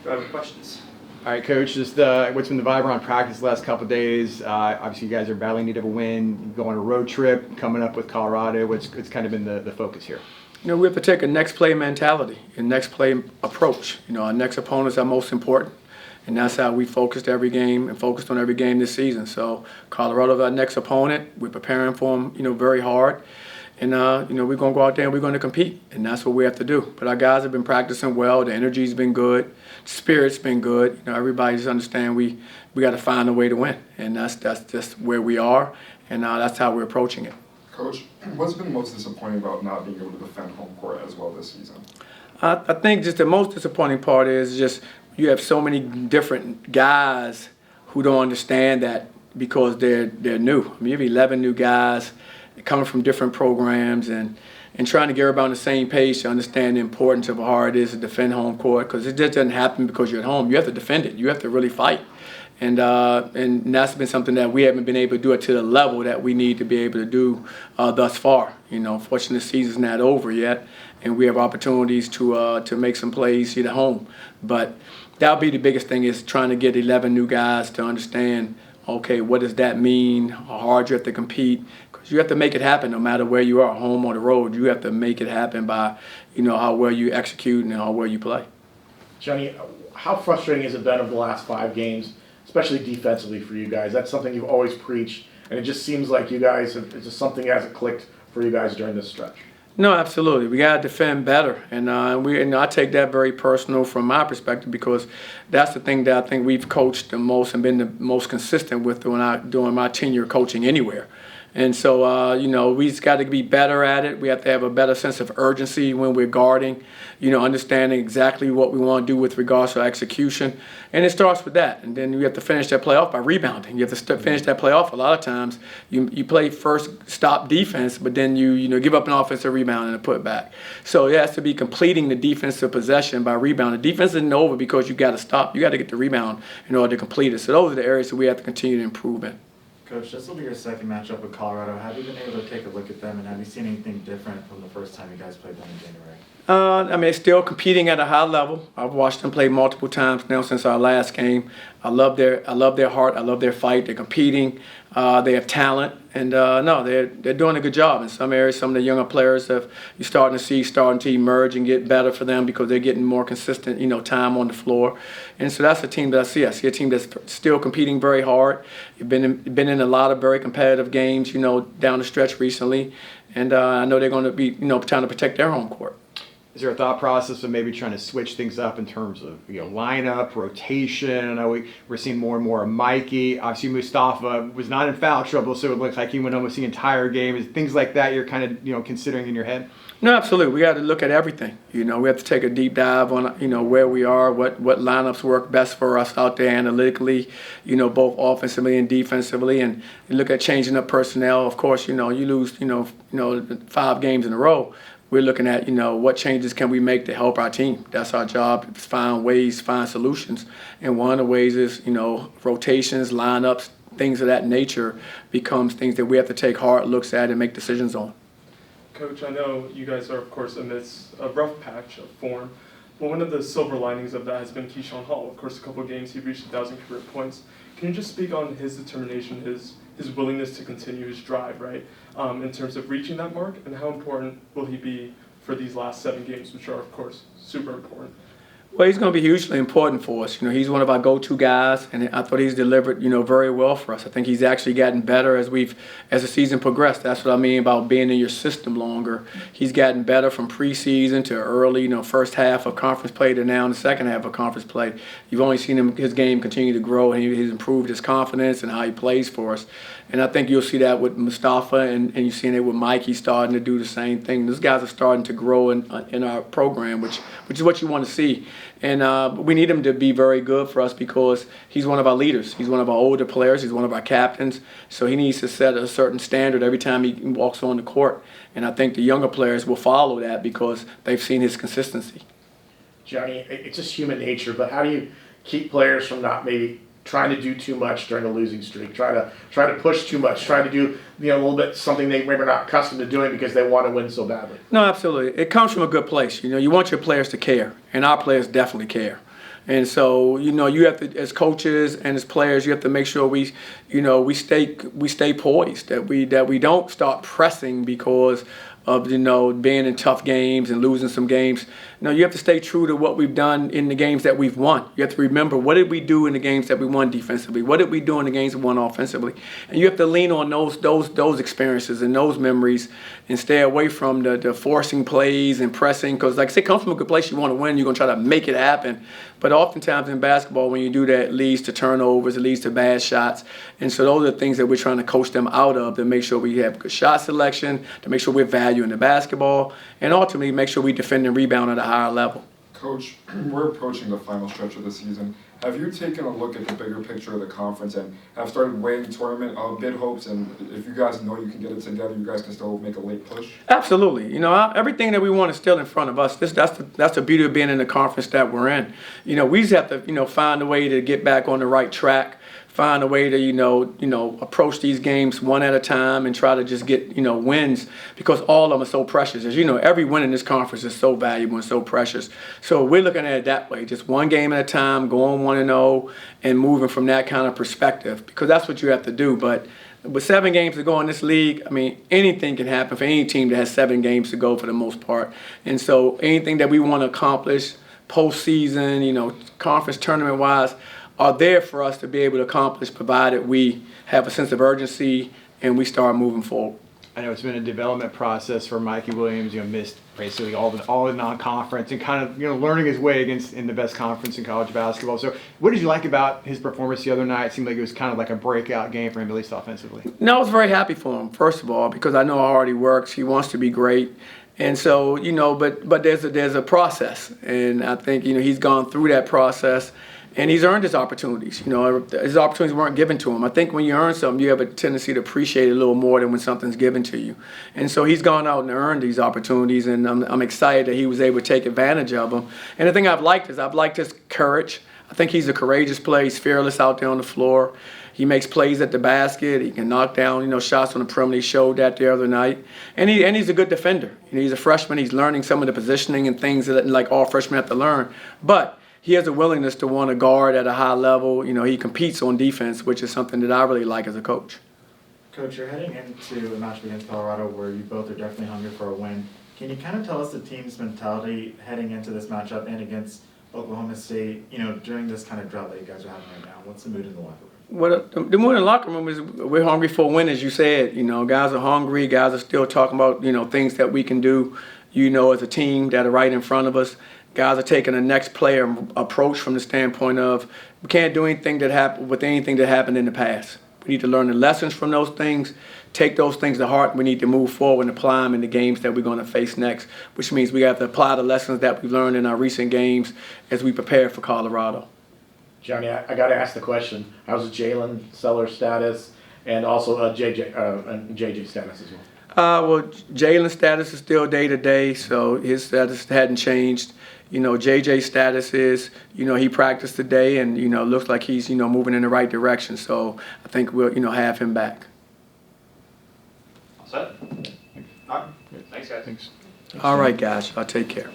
Do I have questions? All right, Coach, just what's been the vibe around practice the last couple of days? Obviously, you guys are battling need of a win. You go on a road trip, coming up with Colorado. What's kind of been the focus here? We have to take a next play mentality and next play approach. Our next opponents are most important, and that's how we focused every game and focused on every game this season. So Colorado's our next opponent. We're preparing for them, very hard. And, we're going to go out there and we're going to compete, and that's what we have to do. But our guys have been practicing well. The energy's been good. The spirit's been good. Everybody just understand we got to find a way to win, and that's just where we are, and that's how we're approaching it. Coach, what's been most disappointing about not being able to defend home court as well this season? I think just the most disappointing part is just you have so many different guys who don't understand that because they're new. You have 11 new guys coming from different programs and trying to get everybody on the same page to understand the importance of how hard it is to defend home court, because it just doesn't happen because you're at home. You have to defend it. You have to really fight. And that's been something that we haven't been able to do it to the level that we need to be able to do thus far. Fortunately, the season's not over yet, and we have opportunities to make some plays here at home. But that'll be the biggest thing, is trying to get 11 new guys to understand, okay, what does that mean, how hard you have to compete, because you have to make it happen no matter where you are, home or the road. You have to make it happen by, how well you execute and how well you play. Johnny, how frustrating has it been over the last 5 games, especially defensively for you guys? That's something you've always preached, and it just seems like you guys it's just something that hasn't clicked for you guys during this stretch. No, absolutely. We got to defend better, and I take that very personal from my perspective, because that's the thing that I think we've coached the most and been the most consistent with during my tenure coaching anywhere. And so, we just got to be better at it. We have to have a better sense of urgency when we're guarding, understanding exactly what we want to do with regards to execution. And it starts with that. And then you have to finish that play off by rebounding. You have to finish that play off. A lot of times you play first stop defense, but then you give up an offensive rebound and a putback. So it has to be completing the defensive possession by rebounding. Defense isn't over because you got to stop. You got to get the rebound in order to complete it. So those are the areas that we have to continue to improve in. Coach, this will be your second matchup with Colorado. Have you been able to take a look at them, and have you seen anything different from the first time you guys played them in January? They're still competing at a high level. I've watched them play multiple times now since our last game. I love their heart. I love their fight. They're competing. They have talent, and they're doing a good job in some areas. Some of the younger players you're starting to emerge and get better for them because they're getting more consistent, time on the floor. And so that's a team that I see. I see a team that's still competing very hard. They've been in a lot of very competitive games, down the stretch recently, and I know they're going to be, trying to protect their home court. Is there a thought process of maybe trying to switch things up in terms of lineup, rotation? I know we're seeing more and more of Mikey. Obviously, Mustafa was not in foul trouble, so it looks like he went almost the entire game. Is things like that you're kind of considering in your head? No, absolutely. We got to look at everything. We have to take a deep dive on where we are, what lineups work best for us out there analytically, both offensively and defensively, and look at changing up personnel. Of course, you lose 5 games in a row. We're looking at, what changes can we make to help our team. That's our job, is find ways, find solutions. And one of the ways is, rotations, lineups, things of that nature becomes things that we have to take hard looks at and make decisions on. Coach, I know you guys are, of course, amidst a rough patch of form, but one of the silver linings of that has been Keyshawn Hall. Of course, a couple of games he reached 1,000 career points. Can you just speak on his determination, his willingness to continue his drive, right, in terms of reaching that mark, and how important will he be for these last 7 games, which are, of course, super important? Well, he's going to be hugely important for us. He's one of our go-to guys, and I thought he's delivered, very well for us. I think he's actually gotten better as the season progressed. That's what I mean about being in your system longer. He's gotten better from preseason to early, first half of conference play to now in the second half of conference play. You've only seen his game continue to grow, and he's improved his confidence and how he plays for us. And I think you'll see that with Mustafa, and you're seeing it with Mike. He's starting to do the same thing. Those guys are starting to grow in our program, which is what you want to see. And we need him to be very good for us because he's one of our leaders. He's one of our older players. He's one of our captains. So he needs to set a certain standard every time he walks on the court. And I think the younger players will follow that because they've seen his consistency. Johnny, it's just human nature, but how do you keep players from not maybe trying to do too much during a losing streak, try to push too much, try to do a little bit something they maybe not accustomed to doing because they want to win so badly? No, absolutely. It comes from a good place. You want your players to care, and our players definitely care. And so, you have to, as coaches and as players, you have to make sure we stay poised, that we don't start pressing because of being in tough games and losing some games. You have to stay true to what we've done in the games that we've won. You have to remember, what did we do in the games that we won defensively? What did we do in the games we won offensively? And you have to lean on those experiences and those memories and stay away from the forcing plays and pressing. Because, like I said, come from a good place, you want to win, you're going to try to make it happen. But oftentimes in basketball, when you do that, it leads to turnovers, it leads to bad shots. And so those are the things that we're trying to coach them out of, to make sure we have good shot selection, to make sure we're valuing the basketball, and ultimately make sure we defend and rebound at a higher level. Coach, we're approaching the final stretch of the season. Have you taken a look at the bigger picture of the conference and have started weighing tournament bid hopes? And if you guys know you can get it together, you guys can still make a late push? Absolutely. Everything that we want is still in front of us. That's the beauty of being in the conference that we're in. We just have to, find a way to get back on the right track. Find a way to, approach these games one at a time and try to just get, wins, because all of them are so precious. As you know, every win in this conference is so valuable and so precious. So we're looking at it that way, just one game at a time, going 1-0 and moving from that kind of perspective, because that's what you have to do. But with 7 games to go in this league, anything can happen for any team that has 7 games to go for the most part. And so anything that we want to accomplish postseason, conference tournament-wise, are there for us to be able to accomplish, provided we have a sense of urgency and we start moving forward. I know it's been a development process for Mikey Williams. Missed basically all the non-conference and kind of learning his way in the best conference in college basketball. So, what did you like about his performance the other night? It seemed like it was kind of like a breakout game for him, at least offensively. No, I was very happy for him, first of all, because I know how hard he works. He wants to be great. And so, but there's a process, and I think he's gone through that process. And he's earned his opportunities. His opportunities weren't given to him. I think when you earn something, you have a tendency to appreciate it a little more than when something's given to you. And so he's gone out and earned these opportunities, and I'm excited that he was able to take advantage of them. And the thing I've liked his courage. I think he's a courageous player. He's fearless out there on the floor. He makes plays at the basket. He can knock down, shots on the perimeter. He showed that the other night. And he's a good defender. He's a freshman. He's learning some of the positioning and things that like all freshmen have to learn. But he has a willingness to want to guard at a high level. He competes on defense, which is something that I really like as a coach. Coach, you're heading into a match against Colorado where you both are definitely hungry for a win. Can you kind of tell us the team's mentality heading into this matchup and against Oklahoma State, during this kind of drought that you guys are having right now? What's the mood in the locker room? Well, the mood in the locker room is we're hungry for a win, as you said. Guys are hungry. Guys are still talking about, things that we can do, as a team that are right in front of us. Guys are taking a next player approach from the standpoint of we can't do anything that happened in the past. We need to learn the lessons from those things, take those things to heart. We need to move forward and apply them in the games that we're going to face next, which means we have to apply the lessons that we've learned in our recent games as we prepare for Colorado. Johnny, I got to ask the question. How's Jalen Seller's status and also JJ status as well? Well, Jalen's status is still day-to-day, so his status hadn't changed. JJ's status is, he practiced today and, looks like he's, moving in the right direction. So I think we'll, have him back. All set? All right. Thanks, guys. All right, guys. Y'all take care.